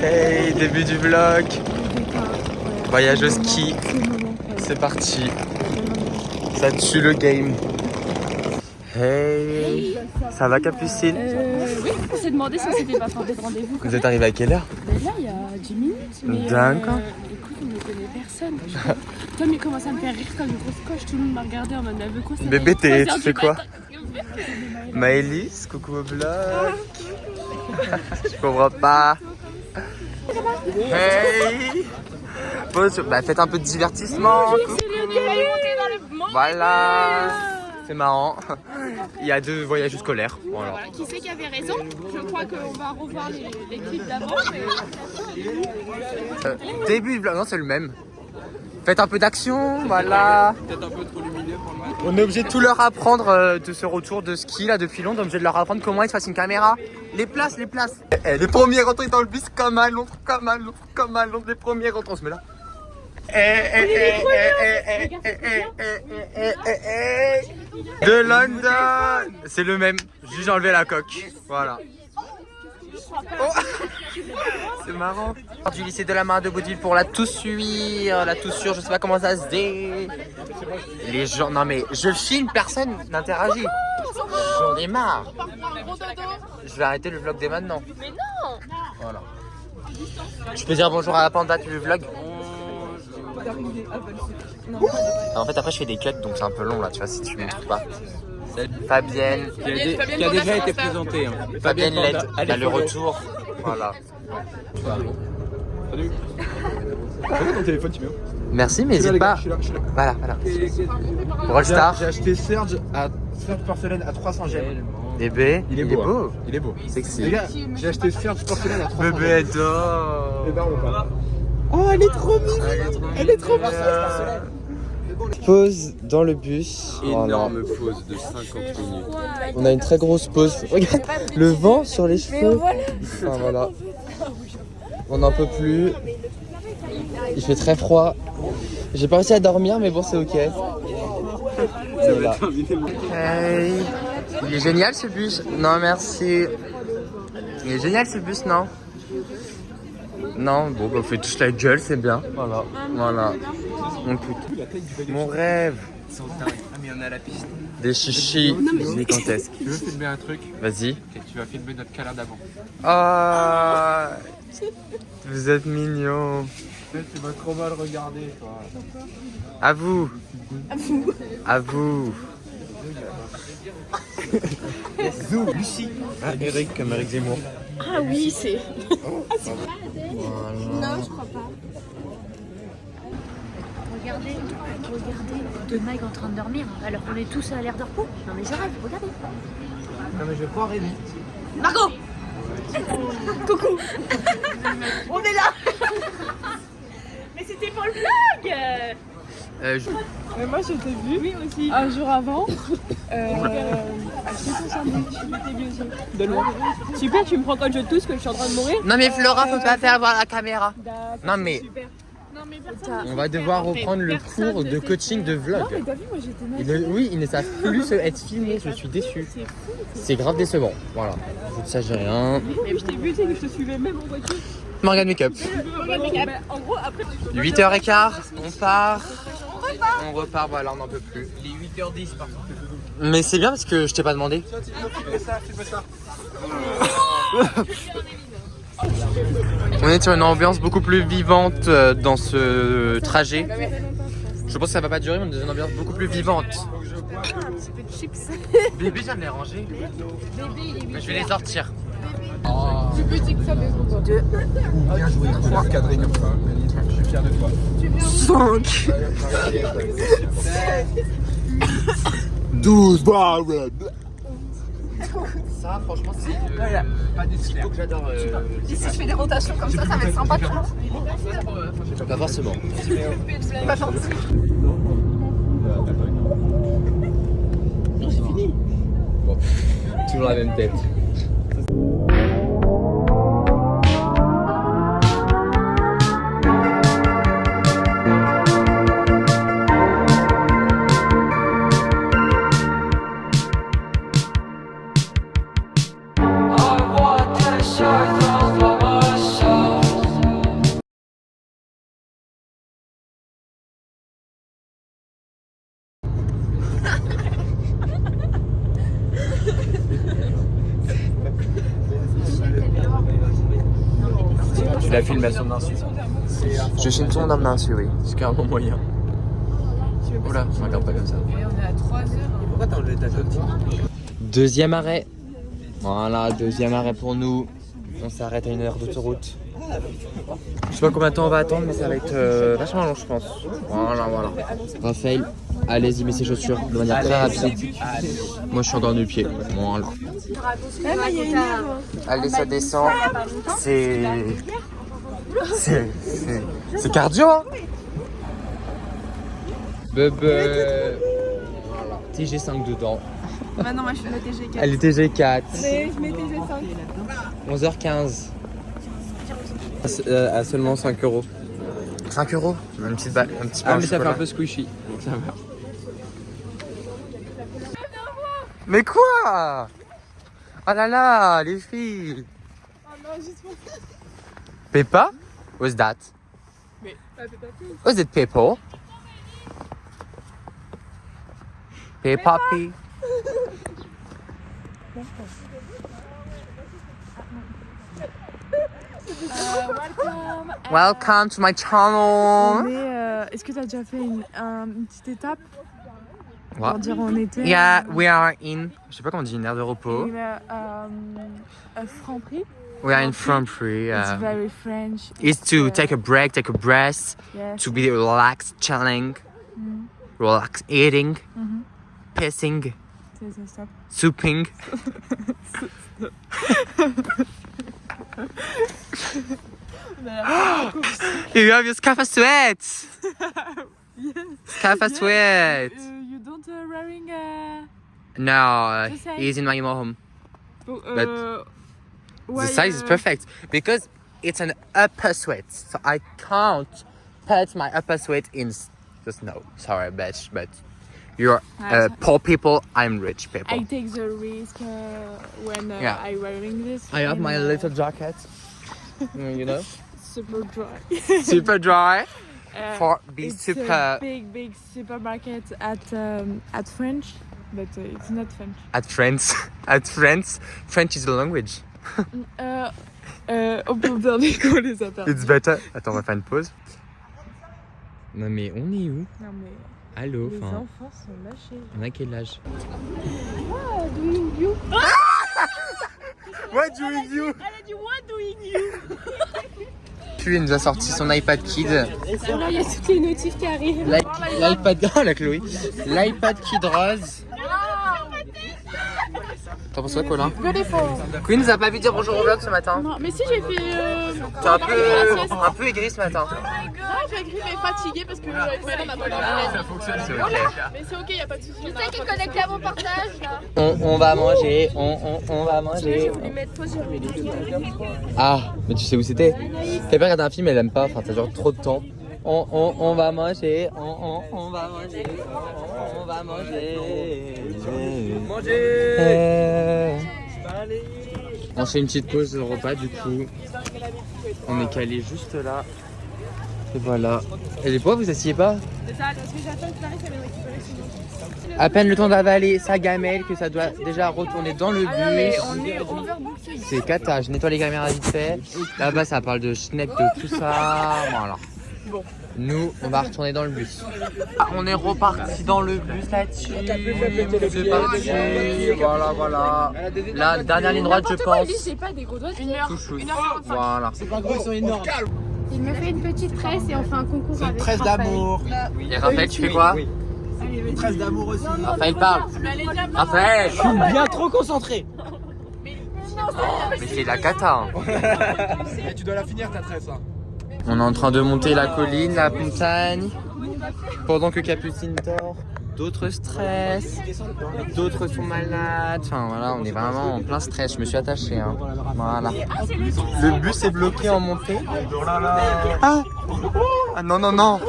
Hey, début du vlog. Voyage au ski. C'est parti. Ça tue le game. Hey, ça va Capucine? Oui, on s'est demandé si on s'était pas fait de rendez-vous. Vous êtes arrivé à quelle heure? Là, il y a 10 minutes. Mais D'accord. écoute, on ne connaît personne. Toi, mais comment ça me fait rire comme une grosse coche. Tout le monde m'a regardé en mode, elle veut quoi ça? Bébé, tu fais quoi? matin. Maëlys, coucou au vlog. Je comprends pas. Hey. Bah, faites un peu de divertissement. Voilà. C'est marrant. Il y a 2 voyages scolaires. Voilà. Qui c'est qui avait raison? Je crois qu'on va revoir les clips d'avant. Début du vlog, non, c'est le même. Faites un peu d'action, voilà. Peut-être un peu trop lumineux pour le match. On est obligé de tout leur apprendre de ce retour de ski là depuis longtemps. On est obligé de leur apprendre comment ils se fassent une caméra. Les places. Les premiers rentrés dans le bus comme un long, les premiers rentrés. On se met là. De London. C'est le même. Juste enlever la coque. Voilà. Oh. C'est marrant. Du lycée de la main de Baudeville pour la toussure, je sais pas comment ça se dit. Les gens, non mais je filme, personne n'interagit. J'en ai marre. Je vais arrêter le vlog dès maintenant. Mais non. Voilà. Je peux dire bonjour à la panda du vlog. En fait après je fais des cuts donc c'est un peu long là, tu vois, si tu me trouves pas. Fabienne, Qui a déjà été présenté. Hein. Fabienne l'aide, elle a le retour. Voilà. Salut. Prends ton téléphone, Timéo. Merci, mais n'hésite pas. Je suis là. Voilà. Rollstar. J'ai acheté Serge Porcelaine à 300 gemmes. Bébé, Il est beau. Il est beau. Sexy. Les gars, j'ai acheté Serge Porcelaine à 300 gemmes. Bébé adore. Les barres ou pas? Oh, elle est trop mignonne. Elle est trop mignonne. Pause dans le bus. Énorme pause de 50 minutes. On a une très grosse pause. Regarde le vent sur les cheveux. Enfin voilà. On n'en peut plus. Il fait très froid. J'ai pas réussi à dormir, mais bon, c'est ok. Voilà. Hey. Il est génial ce bus. Non, merci. Il est génial ce bus, non? Non, bon, bah, on fait tous la gueule, c'est bien. Voilà. Mon rêve. Ah, mais on est à la piste. Des chichis gigantesques. Tu veux filmer un truc? Vas-y. Ok, tu vas filmer notre câlin d'avant. Ah, vous êtes mignon. Tu vas trop mal regarder, toi. À vous. Zou, Lucie. Ah, Eric comme Eric Zemmour. Ah oui, c'est. Voilà. Regardez, deux mecs en train de dormir alors qu'on est tous à l'air de repos. Non mais je rêve, regardez. Non, mais je vais croire Rémi. Margot. Coucou. On est là. Mais c'était pour le vlog. Mais moi, je t'ai vu un jour avant acheter ton sandwich. De loin. Super, tu me prends quand je tousse que je suis en train de mourir. Non mais Flora, faut pas faire voir la caméra. Non mais Super. on va devoir reprendre le cours de coaching de vlog. Non, mais t'as vu, moi j'étais mal. Oui, ils ne savent plus être filmés, je suis déçu. C'est grave décevant. Voilà. Je ne sais rien. Mais je t'ai vu, tu sais que je te suivais même en voiture. Morgan Makeup. En gros, après. 8h15, on part. On repart, voilà, on n'en peut plus. Il est 8h10 par contre. Mais c'est bien parce que je t'ai pas demandé. Filme ça. On est sur une ambiance beaucoup plus vivante dans ce trajet. Je pense que ça va pas durer, mais on est dans une ambiance beaucoup plus vivante. Un petit peu de chips. Bébé, j'aime les ranger. Mais je vais les sortir. Tu peux dire que ça des autres. Bien joué, on va recadrer comme ça. Je suis fier de toi. 5 12 barres. Ça, franchement, c'est Pas des que j'adore. Si je fais des rotations comme ça va être sympa, tu vois. Pas forcément. Pas forcément. Non, c'est fini. Bon, toujours la même tête. I want to search for myself. Tu l'as filmé à son insu. Je filme ton homme d'insu, oui. C'est carrément moyen. Oula, je regarde pas comme ça. Et on est à 3 heures. Pourquoi t'as enlevé ta jolie? Deuxième arrêt. Voilà, deuxième arrêt pour nous. On s'arrête à 1 heure d'autoroute. Je sais pas combien de temps on va attendre, mais ça va être vachement long, je pense. Voilà. Raphaël, allez-y, mets ses chaussures de manière très rapide. Moi, je suis encore nu-pied. Voilà. Allez, ça descend. C'est cardio, hein. Bebe. Voilà. TG5 dedans. Bah non, moi je suis la TG4. Elle est TG4. Mais je mets TG5. 11h15. À seulement 5 €. 5 €. Un petit pain Ah, mais au ça fait chocolat. un peu squishy. Donc ça va. Mais quoi? Oh là là, les filles. Oh non, juste pour ça. Peppa? What's that? Mais pas Peppa Pig. What's it, Peppa? Peppa Pig. Welcome to my channel. Est-ce que tu as déjà fait une petite étape What? pour dire où on était? Yeah, we are in. Je sais pas comment on dit, une aire de repos. À Franprix. We are in Franprix. It's very French. It's to take a break, take a breath, Yes. to be relaxed, chilling, relax, eating, pissing, C'est ça. souping. You have your scarf sweat. Scarf sweat. You don't wearing No, The size. he's in my home. The why, size is perfect because it's an upper sweat, so I can't put my upper sweat in the snow. Sorry, bitch, but you're poor people. I'm rich people. I take the risk when Yeah. I wearing this. I have and, my little jacket, you know, super dry. super dry for be It's super a big supermarket at French, but it's not French. at France. At France, French is the language. On peut observer qu'on les a perdus. It's better. Attends, on va faire une pause. Non mais on est où? Non mais Allô, les enfin, enfants sont lâchés. on a quel âge? Doing you. What doing you? Elle a dit what doing you. Puis il nous a sorti son iPad Kid. Là il y a toutes les notifs qui arrivent. L'iPad, oh la Chloé. L'iPad Kid rose. T'en penses quoi, Colin? Queen nous a pas vu dire bonjour au vlog ce matin. Non mais si j'ai fait. T'es un peu aigri ce matin. Ah j'ai écrit mais fatiguée parce que Ismaël m'a pas donné. Ça fonctionne, c'est ok. Mais c'est ok, y a pas de soucis. Tu sais qui est connecté à mon partage là? On va manger, on va manger. Ah, mais tu sais où c'était? Peppa regarde un film, elle aime pas, enfin ça dure trop de temps. On va manger, on va manger, on va manger. On fait une petite pause de repas du coup. On est calé juste là. Et voilà. Et les poids, vous asseyez pas? C'est ça, parce que j'attends que t'arrives, elle va récupérer sinon. À peine le temps d'avaler sa gamelle que ça doit déjà retourner dans le Mais bus. on est overbooké. C'est cata, je nettoie les caméras vite fait. Là-bas, ça parle de schneck, de tout ça. Voilà. Bon. Nous, on va retourner dans le bus. On est reparti dans le bus là-dessus. C'est parti. Voilà. La dernière ligne droite, je pense. J'ai pas des gros doigts. 1h. Tout chou. Voilà. Il me fait une petite tresse et on fait un concours avec Tresse Raphaël. d'amour. Et Raphaël, tu fais quoi? Une tresse d'amour aussi. Raphaël parle. Raphaël. Bien trop concentré. Mais c'est la cata. Hein. Et tu dois la finir ta tresse. Hein. On est en train de monter la colline, la montagne. Pendant que Capucine dort. D'autres stressent, d'autres sont malades. Enfin voilà, on est vraiment en plein stress. Je me suis attaché. Hein. Voilà. Le bus est bloqué en montée. Ah, ah non, non, non.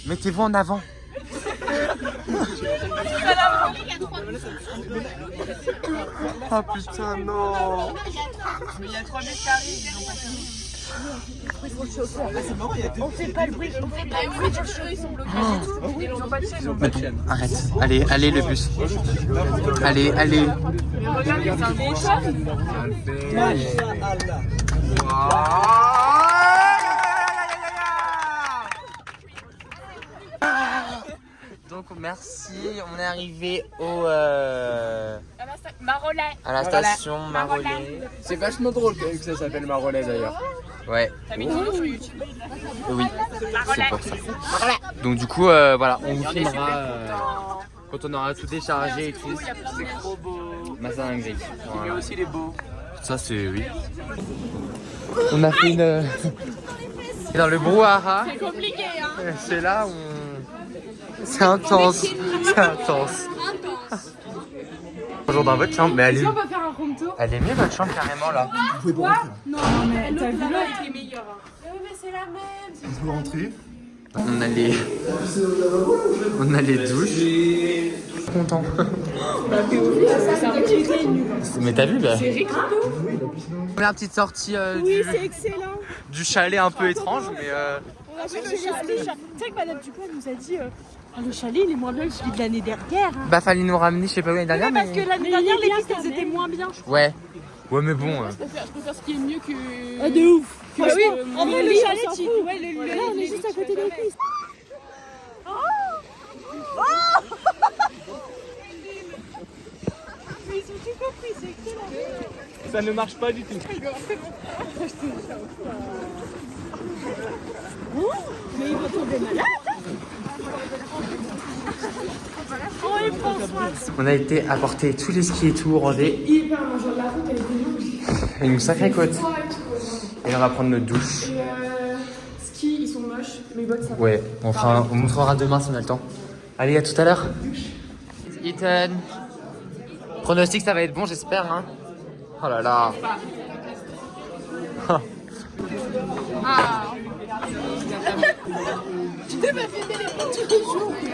Mettez-vous en avant. Ah putain, non. Mais il y a 3 bus qui arrivent. On fait pas le bruit, on fait pas le bruit. Ils sont bloqués et tout. Ils n'ont pas de chaise. Arrête. Allez, allez le bus. Allez, allez. Mais regardez, c'est un gros chat. Donc merci, on est arrivé au Marolais. à la station Marolais. C'est vachement drôle que ça s'appelle Marolais d'ailleurs. Ouais. T'as mis vidéo sur YouTube. Oui. C'est pour ça. Donc du coup voilà, on vous filmera quand on aura tout déchargé et tout. C'est trop beau. Mazin gris. Lui aussi il est beau. Ça c'est oui. On a fait une dans le brouhaha. C'est compliqué, hein. C'est là où c'est intense. C'est intense. Bonjour dans votre chambre, mais elle est... On va faire un room tour. Elle est mieux votre chambre carrément là. Non, mais t'as vu là, il est meilleur. Mais c'est la même. On peut rentrer. On a les douches. Content. C'est un petit réunion. Mais t'as vu bah. C'est Ricardo. Première petite sortie Oui, c'est excellent. du chalet un peu étrange mais On a cherché le chalet. Tu sais que Madame Dupont nous a dit le chalet il est moins bien que celui de l'année dernière. Hein. bah fallait nous ramener je sais pas où l'année dernière Parce que l'année dernière les pistes elles étaient moins bien. Ouais. Ouais mais bon. Je préfère ce qui est mieux que. Ah, de ouf. Oui, en vrai, le chalet, tu. Ouais, Là, on est juste à côté des pistes. Ils ont tout compris, c'est excellent. Ça ne marche pas du tout. Mais ils vont tomber malades. Oh, et François. On a été apporter tous les skis et tout rangés. Hyper longue, la route elle était longue. Une sacrée côte. Et on va prendre notre douche. Ski, ils sont moches, mais bottes ça va. Ouais, on montrera demain si on a le temps. Allez, à tout à l'heure. Ethan. Pronostic, ça va être bon, j'espère. Hein. Oh là là.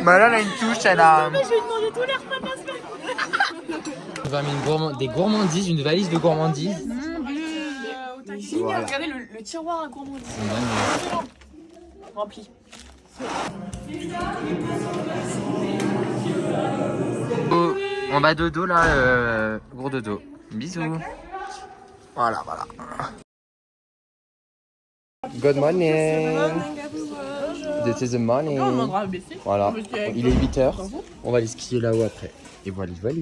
Bah là, elle a une touche, elle a. Je vais demander tous les repas de la semaine. On va mettre des gourmandises, une valise de gourmandises. Génial, regardez le tiroir à gourmandise. Rempli. Oh, en bas dodo là, gros dodo. Bisous. Voilà, voilà. Good morning. This is the morning. Voilà, il est 8h. On va aller skier là-haut après. Et voilà, voilà.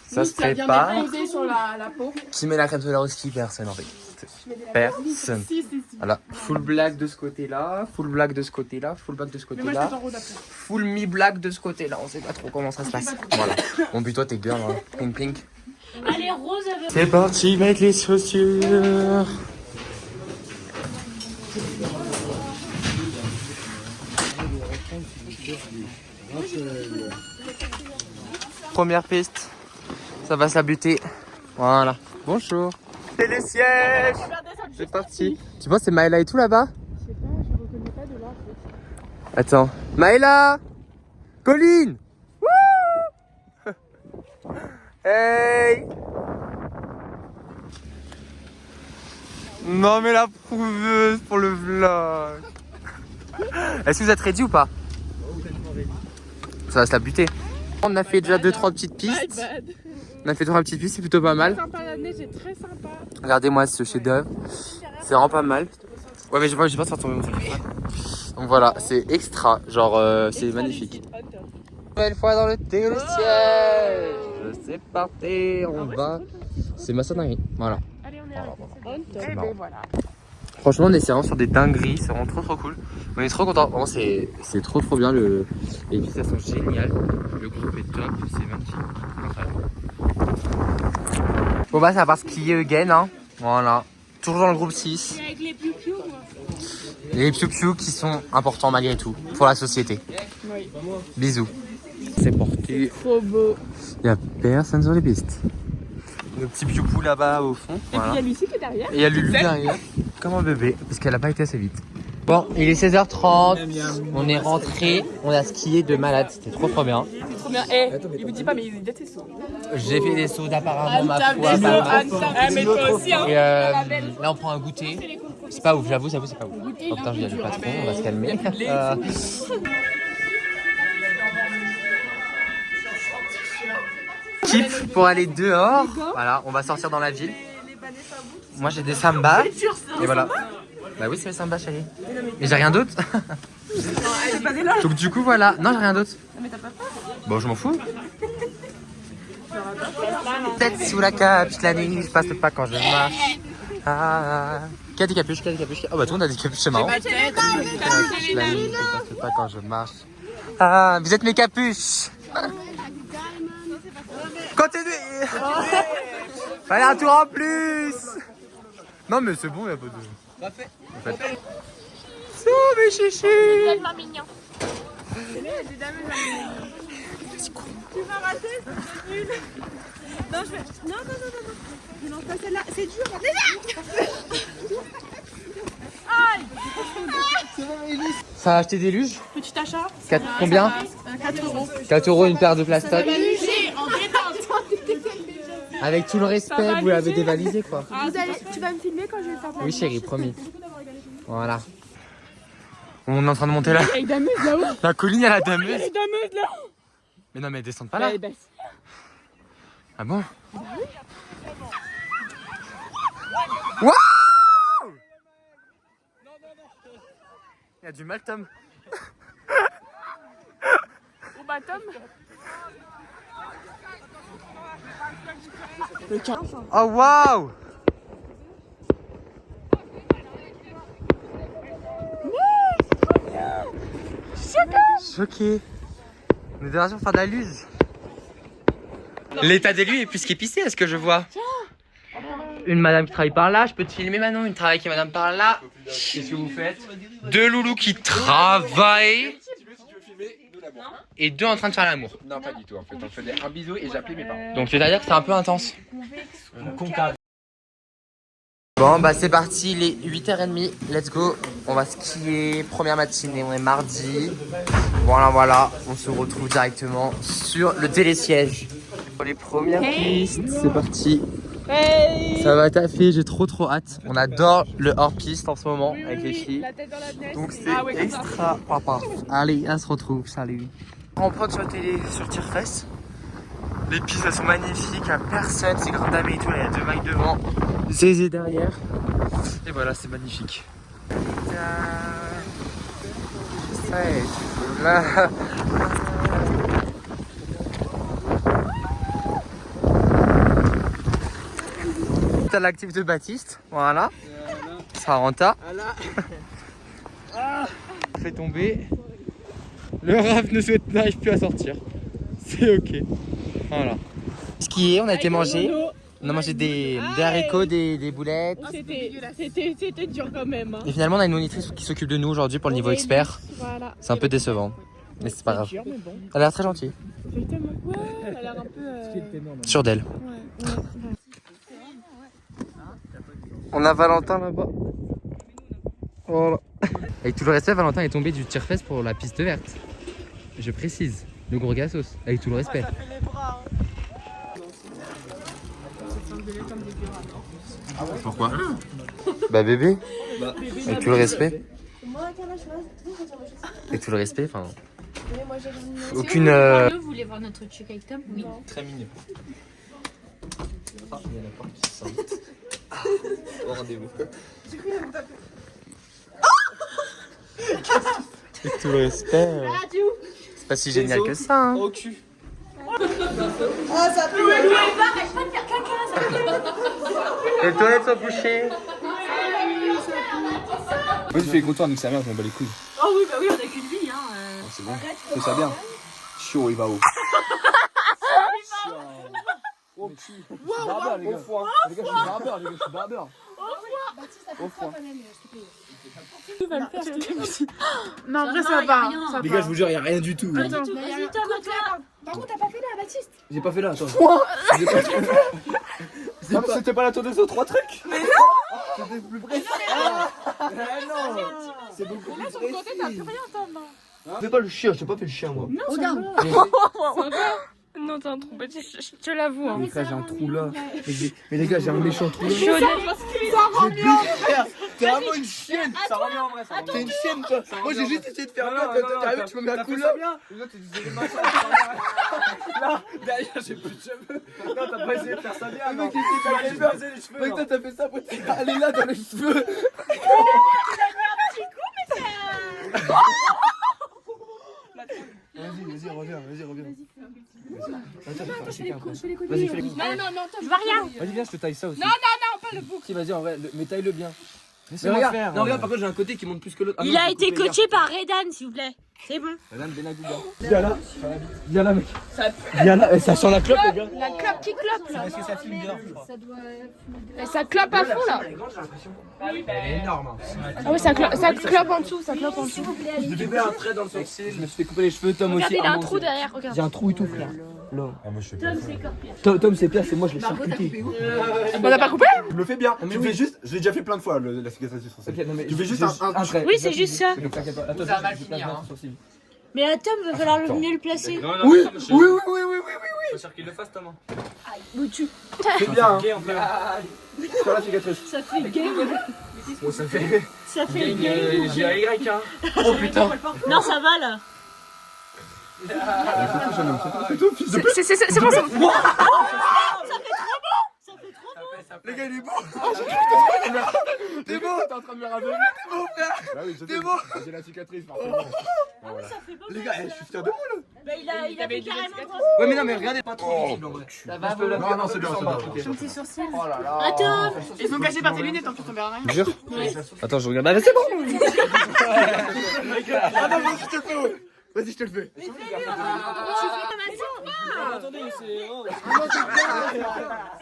Ça se prépare. Sur la peau. Qui met la crème solaire au ski? Personne en fait. Personne. Si. Voilà, full black de ce côté-là, full black de ce côté-là, full black de ce Mais moi je côté-là, fais en haut d'après. full mi-black de ce côté-là. On sait pas trop comment ça se passe. Voilà. Bon, puis toi, t'es girl, hein. Pink, pink. Allez, rose avec. C'est parti, mettre les chaussures. Première piste, ça va se la buter. Voilà. Bonjour. C'est les sièges. C'est parti. Tu penses que c'est Maëla et tout là-bas? Je sais pas, je reconnais pas de là en fait. Attends. Maëla, Colline. Wouh. Hey. Non mais la prouveuse pour le vlog. Est-ce que vous êtes ready ou pas? Ça va se la buter. On a fait déjà 2-3 petites pistes. On a fait 3 petites pistes, c'est plutôt pas mal. Sympa, la neige est très sympa. Regardez-moi ce chef-d'œuvre. C'est vraiment pas mal. Ouais mais je vais pas faire tomber mon téléphone. Donc voilà, c'est extra. Genre c'est magnifique. Nouvelle fois dans le télésiège. C'est parti, on va. C'est maçonnerie. Voilà. Allez, on est à C'est marrant. Franchement, on est vraiment sur des dingueries, c'est vraiment trop cool. On est trop contents, vraiment c'est trop bien. Les pistes elles sont géniales, le groupe est top, c'est magnifique. Bon bah ça va skier again, hein. Voilà. Toujours dans le groupe 6. Et avec les piou-piou, moi. Les piou-piou qui sont importants malgré tout pour la société. Oui. Bisous. C'est porté. Trop beau. Il n'y a personne sur les pistes. Le petit piou-pou là-bas au fond. Et Voilà. puis il y a Lucie qui est derrière. Et il y a Lulu derrière, comme un bébé, parce qu'elle a pas été assez vite. Bon, il est 16h30, on est rentré, on a skié de malade, c'était trop bien. combien? Eh, il vous dit pas, mais il a tes sauts. J'ai fait des sauts apparemment ma foi. Mais toi aussi, hein. Et là on prend un goûter. C'est pas ouf, j'avoue, c'est pas ouf. Oh putain, je viens du patron, on va se calmer. Keep pour aller dehors. Voilà, on va sortir dans la ville. Moi j'ai des sambas. Et voilà. Bah oui, c'est mes sambas, chérie. Mais j'ai rien d'autre. Donc du coup, voilà. Non, j'ai rien d'autre. Mais t'as pas peur? Bon, je m'en fous. Tête sous la capuche, la nuit, je passe pas quand je marche. Ah. Qui a des capuches? Oh bah tout le monde a des capuches, c'est marrant. La nuit, je passe pas quand je marche. Ah, vous êtes mes capuches. Continuez. Fallait un tour en plus. Non mais c'est bon, il y a pas de... Parfait. So mes chichis. C'est tellement mignon. Tu vas rater, c'est nul. Non, je vais... Non. Je lance pas celle-là, c'est dur. Ça a acheté des luges? Petit achat. Combien? 4 euros. 4 euros une paire de plastoc. Léger, en détente. Avec tout le respect, vous l'avez dévalisé quoi. Tu vas me filmer quand je vais faire Oui chérie, promis. Voilà. On est en train de monter là. Avec Dameuse là-haut. La colline à la Dameuse. Avec Dameuse là. Mais non mais descendent pas là. Ah bon? Waouh! Il y a du mal Tom. Au bottom. Oh waouh! Choqué. On est déjà sur faire de la luge. L'état des lieux est plus qu'épicé, est-ce que je vois? Une madame qui travaille par là, je peux te filmer maintenant, une travaille qui est madame par là. Qu'est-ce que vous faites? Deux loulous qui travaillent. Et deux en train de faire l'amour. Non, pas du tout en fait. On faisait un bisou et j'appelais mes parents. Donc c'est-à-dire que c'est un peu intense. Bon bah c'est parti, il est 8h30, let's go. On va skier, première matinée, on est mardi. Voilà, on se retrouve directement sur le télésiège. Pour les premières pistes, c'est parti. Hey. Ça va taffer, j'ai trop hâte. On adore le hors-piste en ce moment avec les filles. La tête dans la neige. Donc c'est Ah ouais, comme ça. extra papa. Allez, on se retrouve, salut. On prend sur la télé sur Tire-Fesse. Les pistes elles sont magnifiques, il n'y a personne, c'est grand dame et tout, il y a deux mecs devant, Zézé derrière. Et voilà, c'est magnifique. Là. T'as l'actif de Baptiste, voilà. Saranta. On fait tomber. Le raf n'arrive plus à sortir. C'est ok. Voilà. Skier, on a été manger. On a mangé des haricots, des boulettes. C'était dur quand même. Hein. Et finalement, on a une monitrice qui s'occupe de nous aujourd'hui pour le niveau expert. Voilà. C'est un peu décevant. Mais c'est pas grave. Dur, mais bon. Elle a l'air très gentille. Effectivement. Ouais, elle a l'air un peu. Sûre d'elle. Ouais. On a Valentin là-bas. Voilà. Avec tout le respect, Valentin est tombé du tire-fesse pour la piste verte. Je précise, le gros gassos, avec tout le respect. Pourquoi? Bah bébé, avec tout le respect. Avec tout le respect, enfin. Aucune. Vous voulez voir notre truc avec Tom? Oui. Très mignon. Ah, il y a la porte qui s'en au rendez-vous. Avec tout le respect. C'est pas si génial que ça. Hein. Au cul. Les toilettes sont bouchées. Moi tu fais content avec sa mère, je m'en bats les couilles. Oh oui, bah oui, on a qu'une vie, hein. C'est bon, fais ça bien. Chaud, il va haut. Au cul. Je suis barbeur, les gars. Les gars, je suis barbeur, les gars, je suis barbeur. Au foie. Non, en vrai, ça va. Les gars, je vous jure, il n'y a rien du tout. Vas-y, Tom, toi. Par contre, t'as pas fait là, Baptiste? J'ai pas fait là, attends. C'était pas la tour des autres 3 trucs? Mais non! C'était plus précis. Ah non! C'est beaucoup plus précis. T'as plus rien, Tom. Fais pas le chien, je t'ai pas fait le chien moi. Regarde. Non, t'es un trou bête, je te l'avoue. Hein. Mais frère, j'ai un trou là. Mais les gars, j'ai un méchant trou là. T'es vraiment une chienne. Ça rend bien en vrai. T'es une chienne toi. Moi j'ai juste essayé de faire bien. T'as vu, tu me mets un coup là. Là, derrière j'ai plus de cheveux. Non, t'as pas essayé de faire ça bien. Le mec il s'est fait les cheveux. Mec, toi t'as fait ça pour aller là dans les cheveux. Vas-y, reviens. Vas-y, fais les coups. Non, je vois rien. Vas-y, viens, je te taille ça aussi. Non, pas le bouc. Si, vas-y, en vrai, mais taille-le bien. Mais regarde, faire, non, regarde, par contre, j'ai un côté qui monte plus que l'autre. Ah, Il non, a j'ai été coupé coaché par Redan, s'il vous plaît. C'est bon. Madame Benagouda. Viens là, mec. Viens là, ça sent la clope, les gars. La clope qui clope là. Parce que ça filme bien, je crois. Et ça clope à fond là. Elle est énorme. Ah ouais, ça clope en dessous, ça clope en dessous. Je devais faire un trait dans le sourcil. Je me suis fait couper les cheveux, Tom aussi. Regardez, il a un trou derrière, regarde. J'ai un trou et tout, frère. Là. Ah, moi je fais Tom, c'est pire, c'est moi, je l'ai charcuté. On l'a pas coupé? Je le fais bien. mais Tu oui. fais juste, je l'ai déjà fait plein de fois la cicatrice du sourcil. Ok, non, mais Tu fais juste un trait. Oui, c'est juste ça. T'inquiète pas. Attends, ça va mal finir. Mais à Tom, va falloir mieux le placer. Oui. Faut sûr qu'il le fasse, Tom. C'est bien. hein. Sur la cicatrice. Ça fait gay. Bon, ça fait. Ça fait gay. J'ai un Y, hein. Oh putain. Non, ça va là. C'est bon, c'est bon. Les gars, il est beau. T'es beau. T'es en train de me raver. T'es beau, frère. Bah oui, t'es beau. J'ai la cicatrice, forcément. Les gars, je suis fier de moi là. Bah, il a fait carrément. Ouais, mais non, mais regardez pas trop visible en vrai. Ça va, Non, c'est bien, c'est bien. Ton petit sourcil. Oh là là. Attends. Ils sont cachés par tes lunettes, en plus, on verra rien. Jure. Attends, je regarde. Ah, c'est bon. Attends, vas-y, je te le fais. Vas-y, je te le fais. Attendez, c'est.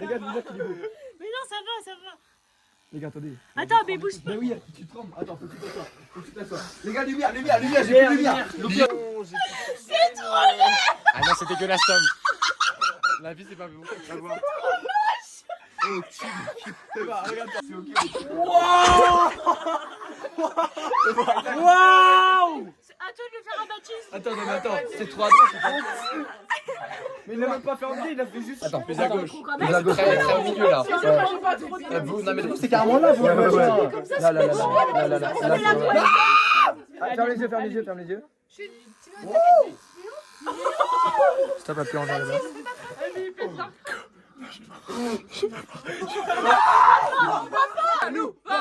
Les gars, dis-moi qu'il est beau. Mais non, ça va. Les gars, attendez. Attends, mais bouge pas. Mais oui, tu trembles. Attends, faut que tu t'assoies. Les gars, lumière, j'ai plus de lumière. C'est trop laid. Ah non, c'est dégueulasse, Tom. La vie, c'est pas bon. Waouh! À toi de le faire un baptême. Attends, non, mais attends, c'est trop à droite, c'est pas. Mais il l'a même pas fait enlever, il a fait juste. Attends, plus à gauche. Plus à gauche, Très au milieu là. Vous, non, mais vous, c'est carrément là, vous. Là. Ferme les yeux. Stop, appuie en là.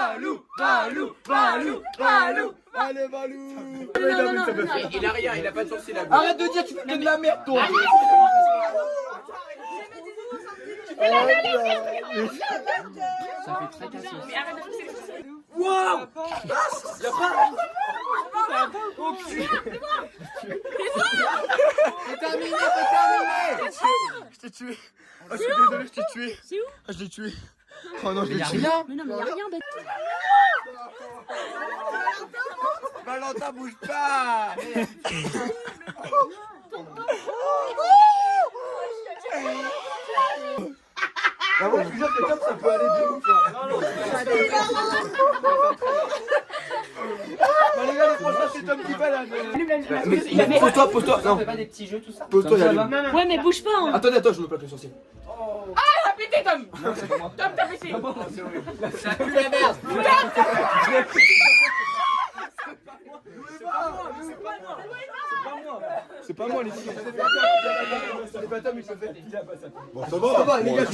Balou. Allez, Balou. Il a rien, il a pas de sourcil à gauche. Arrête de dire que tu fais de la merde, toi. Ça fait très cassé. Waouh! Y'a pas. C'est terminé. Je t'ai tué. Ah, je suis désolé, je t'ai tué. C'est où? Ah, je l'ai tué. Oh non, je l'ai tué. Mais non, mais y'a rien d'être. Valentin, bouge pas. Ah ouais, je te jure que comme ça peut aller de ouf. Bah les gars, les prochains c'est Tom qui balade. Mais pose-toi. Non, on fait pas des petits jeux tout ça. Pose-toi, y'a Ouais, mais bouge pas. Hein. Attendez, je me plaque le sourcil. T'as pété, Tom. Tom, t'as pété. Ça pue la merde. C'est pas moi les filles. C'est pas Tom, il se fait. Bon, ça va, les gars, je te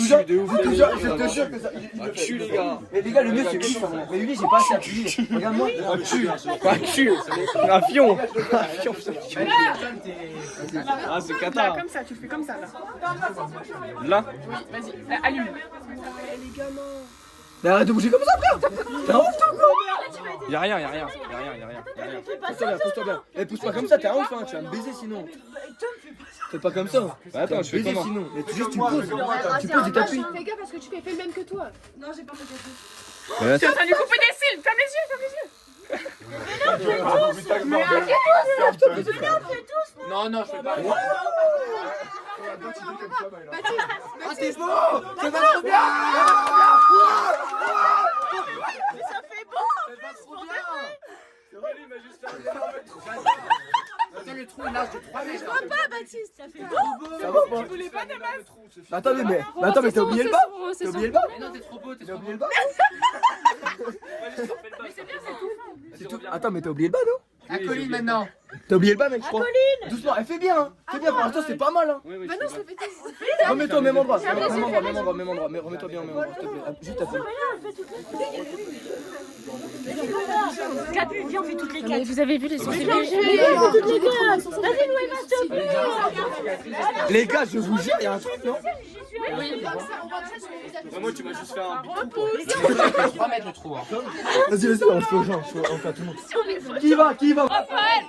jure que ça. Il le fait. Les gars. Mais les gars, le mieux c'est lui. Mais lui, j'ai pas assez appuyé. Regarde-moi. Un cul. Un fion. Ah, c'est Là, cata. comme ça, tu le fais comme ça, là. Là. Oui, vas-y, là, allume. Mais arrête de bouger comme ça, frère. T'es un ouf, toi, quoi. Y'a rien. Pousse-toi bien. Eh, pousse pas comme ça, t'es un ouf, hein. Tu vas me baiser sinon. Fais pas comme ça. Bah attends, je fais baiser sinon. Mais juste tu poses. Tu poses et t'appuies. Fais gaffe parce que tu fais le même que toi. Non, j'ai pas fait gaffe. Mais là, Tu es en train de lui couper des cils. Ferme les yeux. Non, je fais pas. Ah, t'es beau. Ça va trop bien. Ça fait bon. Ça va trop bien. trou est large de 3 mètres. Je vois pas, Baptiste. Ça fait Ça va pas. Tu voulais pas des masses? Attendez, mais t'as oublié le bas? T'as oublié le bas? Mais non, t'es trop beau, T'as oublié le bas? Mais c'est bien, c'est tout. C'est tout. Attends, mais t'as oublié le bas, non? À Colline maintenant. T'as oublié le bas, mec, je crois. Doucement, elle fait bien, hein. Fais bien, pour l'instant, c'est pas mal, hein. Bah non, ça fait tout. Remets-toi au même endroit. Même endroit. Mais remets-toi bien au même endroit, s'il te plaît. Juste appuie. 4, viens, on fait toutes les 4. Mais vous avez vu les sourcils Vas-y, Noéma, s'il te plaît. Les gars, je vous jure, il y a un truc, non? Moi, tu m'as juste fait un big trou. 3 mètres le trou. Hein. Vas-y, on fait aux gens, on fait à tout le monde. Qui va? Raphaël.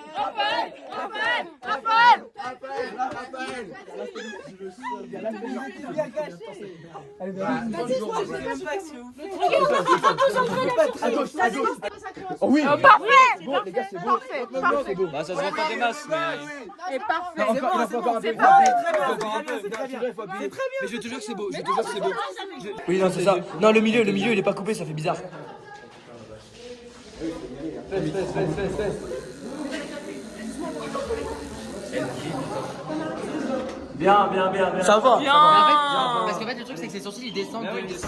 Oh oui. Parfait. Bon, les gars, c'est beau. C'est beau. Bah, ça se voit pas des masses, mais. Et parfait. Non, encore un peu. C'est Encore un peu. très bien. Mais je te jure que c'est beau. Oui, non, c'est ça. Non, le milieu, il est pas coupé, ça fait bizarre. Fesse. Bien. Ça va. Parce qu'en fait, le truc, c'est que ses sourcils ils descendent de ici.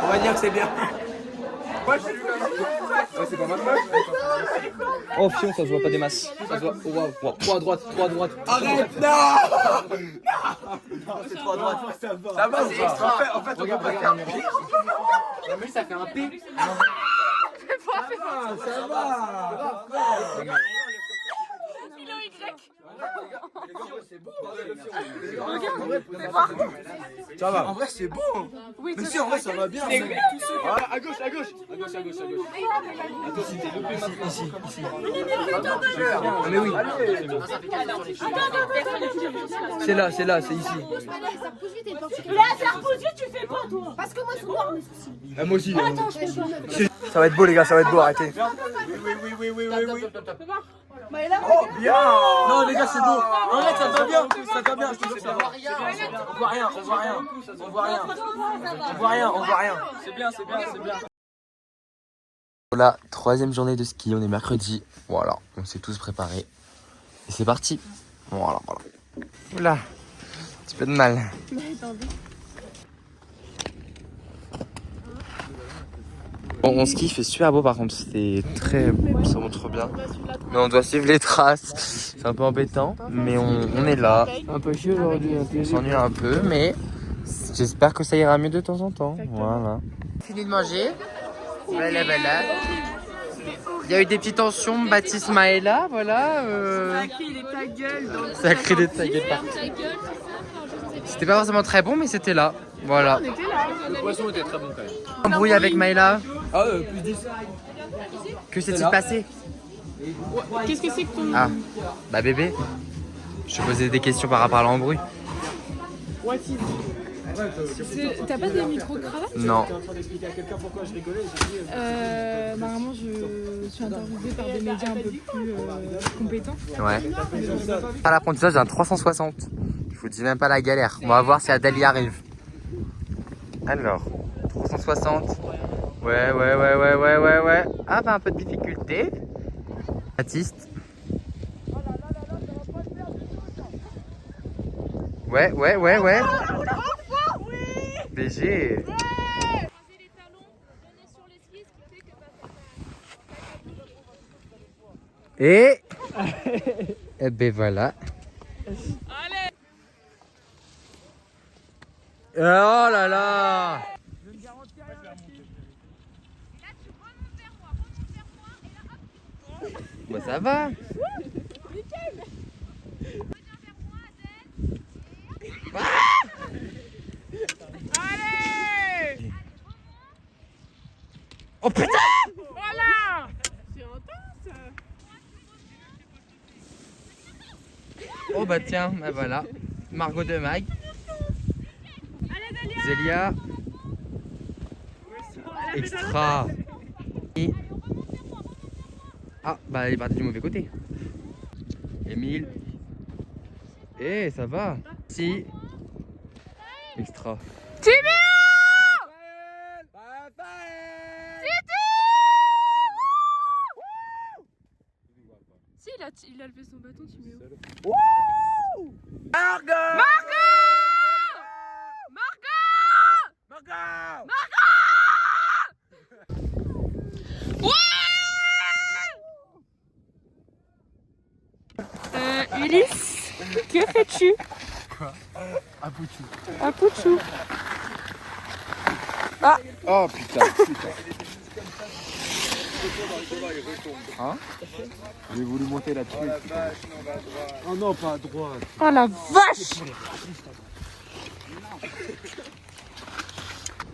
On va dire que c'est bien. Ouais, c'est pas mal. Oh, fion, ça se voit pas des masses. Ça se voit. Oh, waouh. 3 à droite. Arrête, non. C'est 3 à droite. Ça va, c'est extra. En fait, regarde. En plus, ça fait un P. Ça va. Ça va. En vrai, c'est bon. Mais si, en vrai, ça va bien. Voilà, à gauche. Attends, si t'es loupé ici. Ah, mais oui. C'est là, c'est ici. Là, ça repousse vite, tu fais quoi, toi? Parce que moi, je vois mes soucis. Moi aussi. Attends, je fais chaud. Ça va être beau, les gars, ça va être beau, arrêtez. Maëla, Oh, bien. Non, les gars, c'est beau. Arrête, ça va bien. Ça va bien, je te jure, ça va. On voit rien. C'est bien. Voilà, 3e journée de ski, on est mercredi. Voilà, on s'est tous préparés. Et c'est parti. Voilà. Oula, un petit peu de mal. Bon, on skie, il fait super beau par contre, ça montre trop bien. Mais on doit suivre les traces, c'est un peu embêtant, mais on est là. Un peu chier aujourd'hui. On s'ennuie un peu, mais j'espère que ça ira mieux de temps en temps. Voilà. Fini de manger. Voilà. Il y a eu des petites tensions, Baptiste, Maëla, voilà. ça a crié ta gueule. Ça a crié ta gueule partout. C'était pas forcément très bon, mais c'était là. Voilà. Le poisson était très bon quand même. Embrouille avec Maëla. Ah, plus 10. Que s'est-il passé? Qu'est-ce que c'est que ton... Ah, bah bébé. Je te posais des questions par rapport à l'embrouille. T'as pas des micro-cravates? Non. Normalement, je suis interviewée par des médias un peu plus compétents. Ouais. À l'apprentissage, j'ai un 360. Je vous dis même pas la galère. On va voir si Adèle y arrive. Alors, 360. Ouais. Ah, bah un peu de difficulté. Baptiste. Ouais. BG. Et ben voilà. Oh là là. Bah ça va. Oh putain! Voilà. C'est intense. Oh bah tiens, bah voilà. Margot de Mag. Zélia. Extra. Et... Ah bah elle est partie du mauvais côté. Émile. Eh ça va. Si. Extra. a levé son bâton, tu mets où? Margot! Ulysse, que fais-tu? Quoi? Un pouchou. Un pouchou. Oh putain. Hein? J'ai voulu monter là-dessus. Oh non, pas à droite. Oh la vache!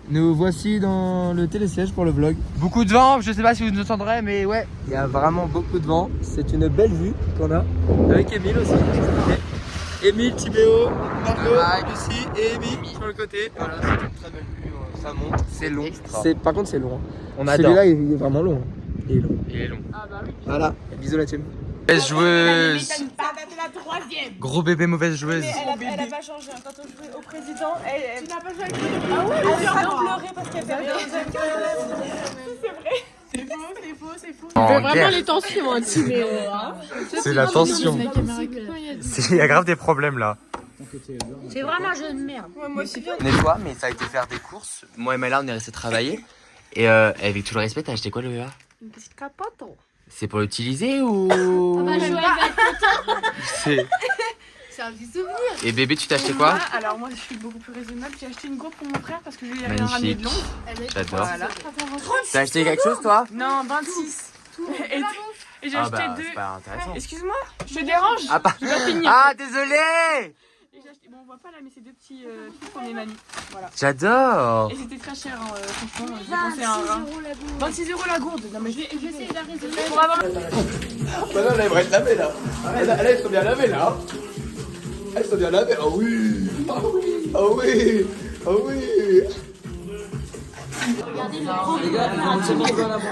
Nous voici dans le télésiège pour le vlog. Beaucoup de vent, je sais pas si vous nous entendrez, mais ouais, il y a vraiment beaucoup de vent. C'est une belle vue qu'on a avec Emile aussi. Emile, Timéo, Margot, Lucie et Amy sur le côté. Voilà, c'est une très belle vue, ça monte, c'est long. Par contre, c'est long. On adore. Celui-là, il est vraiment long. Il est long. Il est long. Ah bah oui. Voilà, bisous la team. Mauvaise joueuse. Ça date de la 3e. Gros bébé, mauvaise joueuse. Elle a pas changé. Quand on jouait au président, tu n'as pas joué avec lui. Ah ouais, elle a pleuré parce qu'elle avait rien. C'est vrai. C'est faux. En Vraiment guerre. les tensions, hein, Timéo. C'est la tension. Il y a grave des problèmes là. C'est vraiment un jeu de merde. Moi aussi. Nettoie, mais ça a été faire des courses. Moi et Mala, on est resté travailler. Et avec tout le respect, t'as acheté quoi le VA? Une petite capote. C'est pour l'utiliser ou On va jouer avec c'est... C'est un petit souvenir. Et bébé, tu t'as acheté quoi? Alors moi je suis beaucoup plus raisonnable. J'ai acheté une GoPro pour mon frère parce que je lui avais Magnifique. ramené de Londres. J'adore. Voilà. T'as acheté quelque chose toi? Non, 26. Et j'ai acheté deux. C'est pas intéressant. Excuse-moi, je te dérange. Ah, pas... Je dois finir. Ah, désolé. Et j'ai acheté... Bon, on voit pas là, mais c'est deux petits trucs qu'on est mamie. Voilà. J'adore. Et c'était très cher, hein, franchement. J'ai dépensé un rein. 26 € la gourde. Non, mais je vais essayer d'arraisonner pour avoir. Maintenant, elle va être lavée là. Elles sont bien lavées là. Elles sont bien lavées. Oh oui. Oh oui. Oh oui.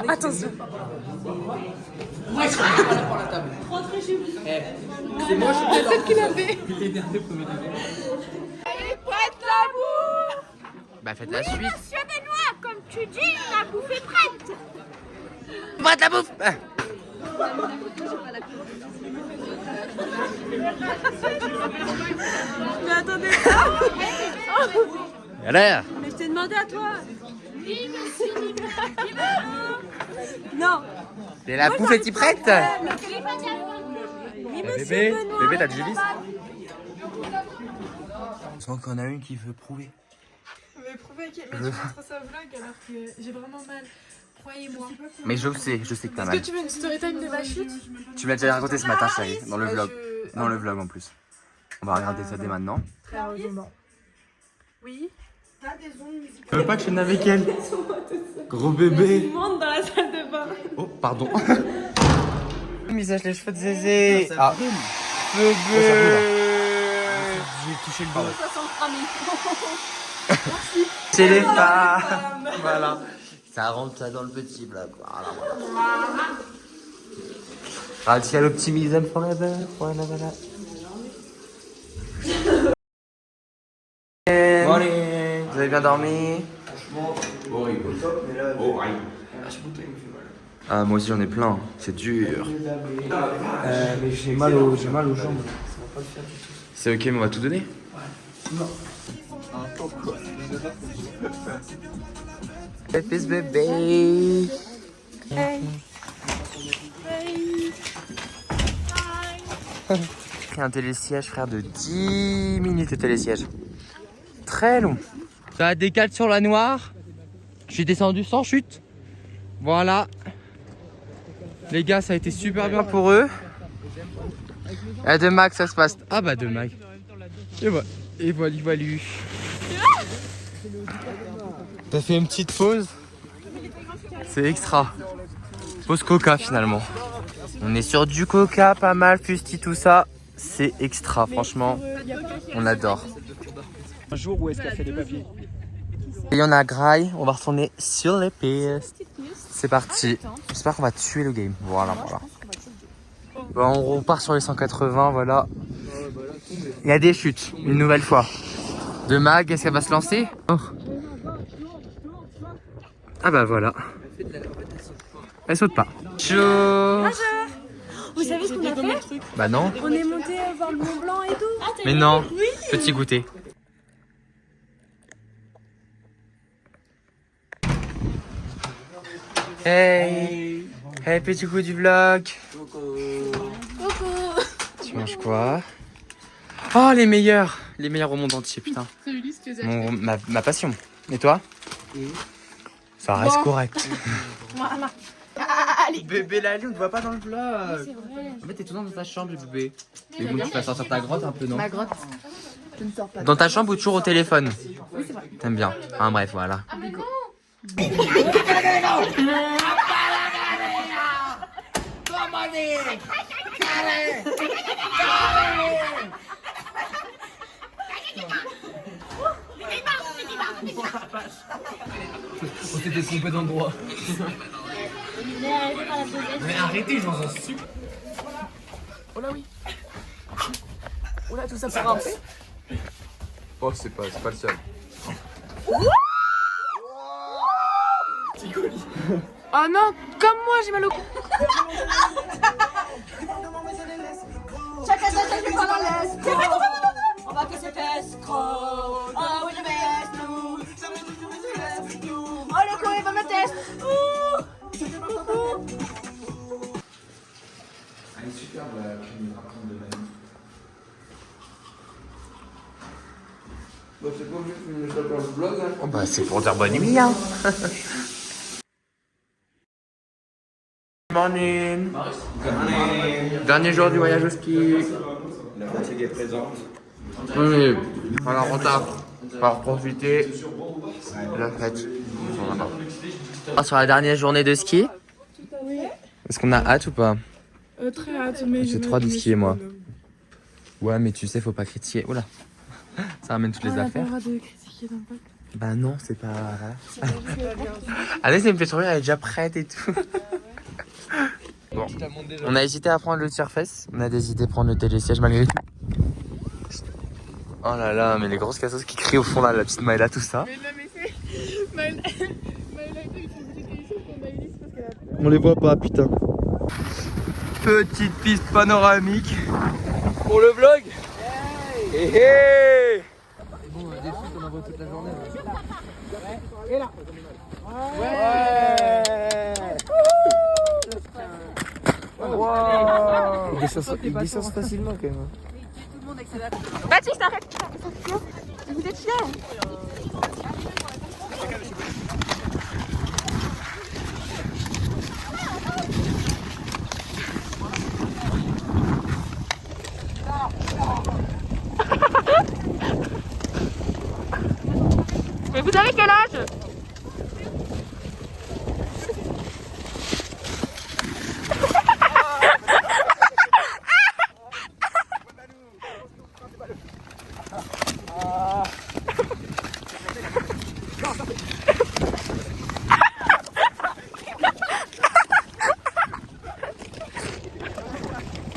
Attention. C'est moi, je suis Peut-être qu'il avait. Bah faites la suite. Monsieur Benoît, comme tu dis, la bouffe est prête. Prête la bouffe. Mais attendez pas. Allez. Mais je t'ai demandé à toi. Oui, monsieur. Non. Et la bouffe est-il prête? Le téléphone, Bébé, bébé, t'as du vis? Je sens qu'on a une qui veut prouver. Mais prouver que tu montres ça vlog alors que j'ai vraiment mal. Croyez-moi. Mais je sais que t'as Est-ce mal. que tu veux une story time de ma chute? Tu m'as déjà raconté ce matin, chérie, dans le vlog. Dans le vlog en plus. On va regarder ça dès maintenant. Très heureusement. Oui. Tu veux pas que je vienne avec elle? Gros bébé. Il monte dans la salle de bain. Oh, pardon. Misage les cheveux de Zézé. Ah, bébé. J'ai touché le bas. C'est les femmes. Voilà. Ça rentre ça dans le petit bloc. Voilà. Radical optimism forever. Voilà. Morning. Vous avez bien dormi? Ah, moi aussi j'en ai plein. C'est dur. Mais j'ai mal aux jambes. C'est ok, mais on va tout donner? Pépis bébé. Pris un télésiège, frère, de 10 minutes de télésiège. Très long. Ça a décalé sur la noire. Je suis descendu sans chute. Voilà. Les gars, ça a été super bien pour eux. Et de Mac, ça se passe. Ah bah de Mac. Et voilà. T'as fait une petite pause. C'est extra. Pause coca finalement. On est sur du coca, pas mal, fusti, tout ça. C'est extra, franchement. On adore. Un jour où est-ce qu'elle fait des papiers? Et on a Graille, on va retourner sur les pistes. C'est parti. J'espère qu'on va tuer le game. Voilà. Bon, on repart sur les 180, voilà. Il y a des chutes, une nouvelle fois. De Mag, est-ce qu'elle va se lancer? Oh. Ah bah voilà. Elle saute pas. Chaud. Vous savez ce qu'on a fait? Bah non. On est monté voir le Mont Blanc et tout. Mais non. Petit goûter. Hey. Hey, petit coup du vlog. Tu manges quoi? Oh, les meilleurs au monde entier, putain. C'est Ulysse que j'ai Ma passion. Et toi? Ça reste correct. Voilà. Bébé Lali, on te voit pas dans le vlog. C'est vrai. En fait, t'es tout dans ta chambre, bébé. Mais bon, tu vas sortir ta grotte un peu, non? Ma grotte. Je ne sors pas. Dans ta chambre ou toujours au téléphone? Oui, c'est vrai. T'aimes bien. Enfin bref, voilà. On s'était trompé d'endroit. Mais arrêtez, j'en suis super. Oh là oui. Oh là, tout ça pour grimper. Oh, c'est pas le seul. Oh non, comme moi j'ai mal au cou. Chacun sa tête, pas dans l'est. On va que ses fesses, gros. Oh oui, je baisse tout. Oh, le Chloé va me tester. Elle est superbe la clinique de Manu. Bah, c'est pas mieux que je t'appelle le vlog, hein. Oh bah c'est pour dire bonne nuit, hein. Morning. Dernier jour du voyage au ski. La fatigue est présente. Oui, alors on t'a profiter de la fête. Sur la dernière journée de ski. Est-ce qu'on a hâte ou pas? Très hâte, mais J'ai trop hâte de skier, moi. Ouais, mais tu sais, faut pas critiquer. Oula, ça ramène toutes les affaires. De critiquer d'un pote. Bah non, c'est pas... Allez, ça me fait trop rire, elle est déjà prête et tout. Bon, on a hésité à prendre le Surface, on a hésité à prendre le télésiège malgré tout. Oh là là, mais les grosses cassos qui crient au fond là, la petite Maëla, tout ça. Mais non, mais c'est. Maëla et tout, ils font des télésièges pour Maëlys parce qu'elle a peur. On les voit pas, putain. Petite piste panoramique pour le vlog. Hey hey. Bon, des trucs qu'on envoie toute la journée. Ouais. Wow. Il descend facilement quand même. Baptiste, arrête. Vous êtes fiers. Mais vous avez quel âge?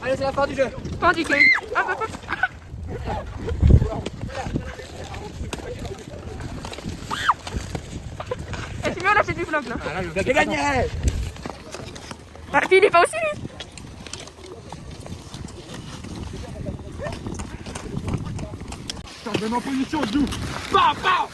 Allez, c'est la fin du jeu. Fin du game. Hop, hop, hop. Et tu veux lâcher du vlog là? Ah là, le vlog est gagné. Ah, puis il est pas aussi lui. Donne en position, joue. Bam, bam.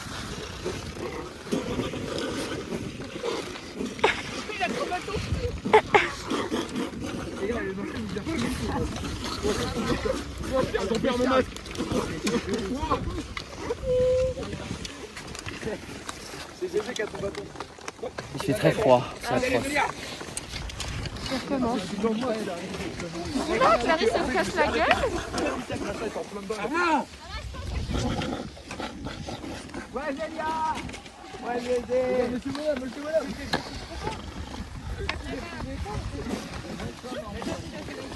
Il fait très froid, c'est atroce. Clarisse, ça me casse la gueule.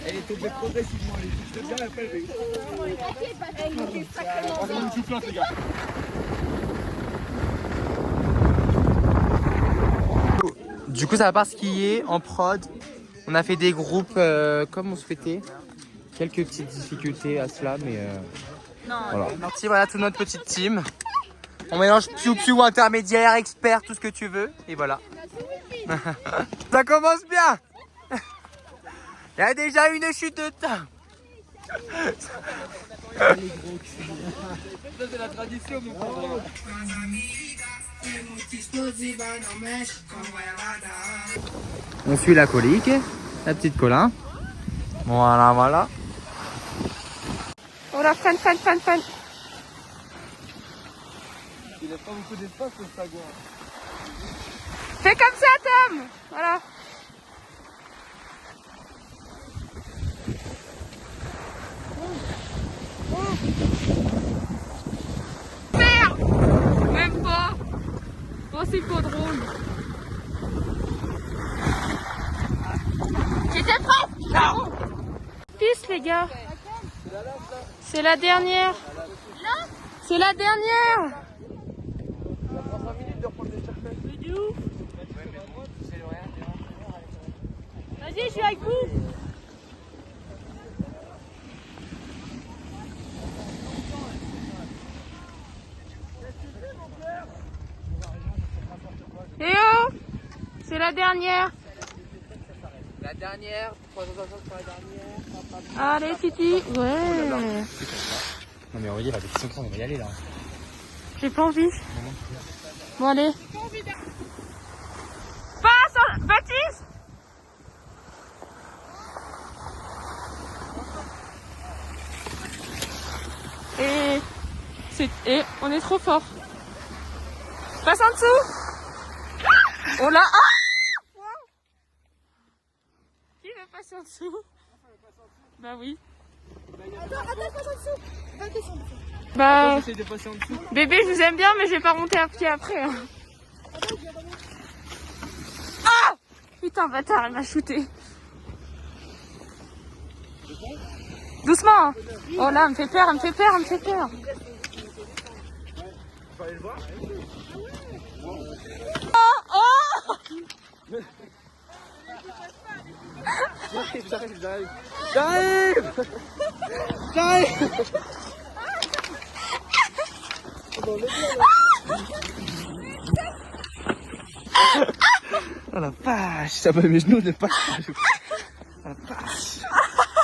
Elle est tombée progressivement, je te dirai après. Les gars. Du coup, ça va pas skier en prod. On a fait des groupes comme on souhaitait. Quelques petites difficultés à cela, mais voilà. Ici, voilà toute notre petite team. On mélange piou-piou, intermédiaire, expert, tout ce que tu veux. Et voilà. Ça commence bien. Il y a déjà une chute de temps. Ça, c'est la tradition, mon frère. On suit la colique, la petite Colin. Voilà, voilà. Oh la fan. Il a pas beaucoup d'espace, le sagouin. Fais comme ça, Tom. Voilà. Merde. Même pas. Oh, c'est pas drôle. J'étais prête. Non. Pisse, les gars. C'est la dernière. C'est la dernière. Vas-y, je suis avec vous. Eh oh, c'est la dernière. La dernière, 360 pour la dernière. Allez, Titi. Ouais. Non mais Aurélie, la compétition, on va y aller là. J'ai pas envie. Bon, allez. Passe, Baptiste. Et on est trop fort. Passe en dessous. On l'a. Ah, qui veut passer en dessous? Bah oui. Attends, passe en dessous. Va descendre. Bah, J'essaie de passer en dessous. bébé, je vous aime bien, mais je vais pas monter à pied après. Hein. Ah, putain, bâtard, elle m'a shooté. Doucement. Hein. Oh là, elle me fait peur. Faut aller le voir. Oh, J'arrive. Oh la vache, ça va mes genoux de pas. Oh la vache.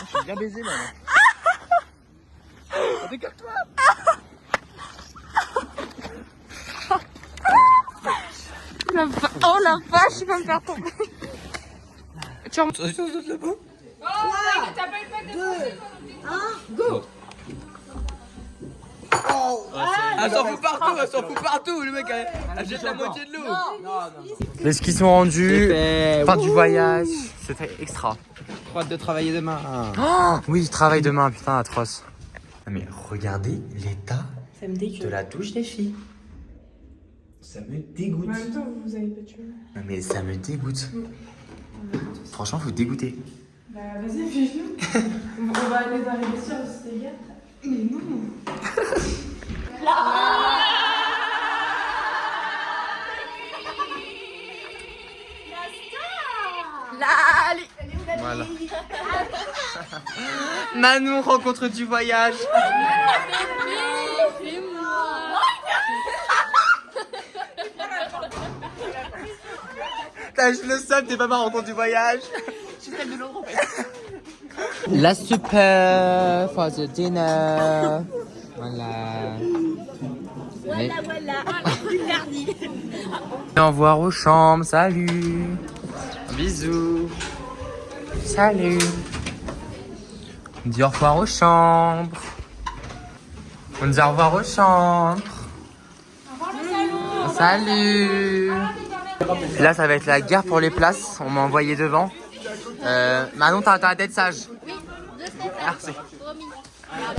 Je suis bien baisé là. Regarde-toi. oh la vache, il va me faire tomber. Tu remontes. là-bas. Elle s'en fout partout, le mec, elle jette la moitié de l'eau. Les skis sont rendus, fin du voyage, c'était extra. Trop hâte de travailler demain. Oh, oui, je travaille demain, putain, atroce. Non mais regardez l'état de la douche des filles. Ça me dégoûte. En même temps, vous avez pas tué. Non mais ça me dégoûte. Franchement, vous dégoûtez. Bah vas-y, fais-le. On va aller dans les vestiaires aussi, les gars. Mais non. Voilà. Manon, rencontre du voyage. T'as juste le seum, t'es pas ma rencontre du voyage. La super for the dinner. Voilà. Voilà. Au revoir aux chambres, salut. Bisous. Salut. On dit au revoir aux chambres. On dit au revoir aux chambres. Salut. Là, ça va être la guerre pour les places. On m'a envoyé devant. Manon, t'as intérêt d'être sage. Merci.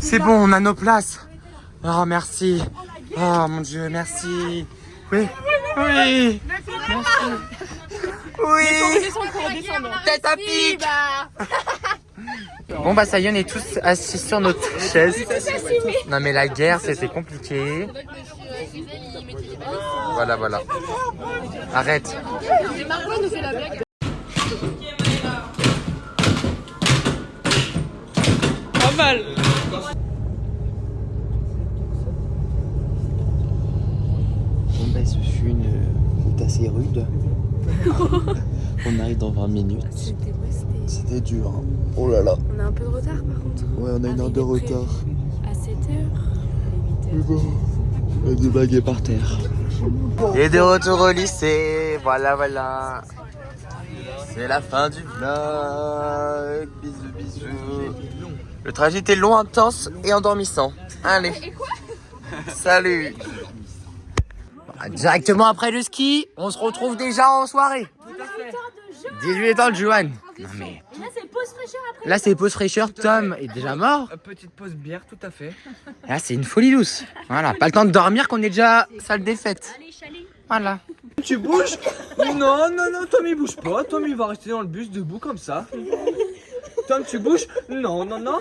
C'est bon, on a nos places. Oh, merci. Oh, mon Dieu, merci. Oui. Oui. Merci. Oui. Tête à pique. Bon, bah, ça y est, on est tous assis sur notre chaise. Non, mais la guerre, c'était compliqué. Voilà. Arrête. Pas mal. Bon, bah, ce fut une route assez rude. On arrive dans 20 minutes. C'était C'était dur. Hein. Oh là là. On a un peu de retard par contre. Ouais, on a une heure de retard. À 7h. Mais bon, le deux bagues est par terre. Et de retour au lycée. Voilà, voilà. C'est la fin du vlog. Bisous, bisous. Le trajet était long, intense et endormissant. Allez. Salut. Directement après le ski, on se retrouve déjà en soirée. 18 ans de Johan. Non mais. Là, c'est pause fraîcheur après. Là c'est pause fraîcheur, Tom est déjà mort. Petite pause bière, tout à fait. Là c'est une folie douce. Voilà, pas le temps de dormir qu'on est déjà salle des fêtes. Allez, chalet. Voilà. Tu bouges? Non, non, non, Tom il bouge pas. Tom il va rester dans le bus debout comme ça. Tom, tu bouges? Non, non, non.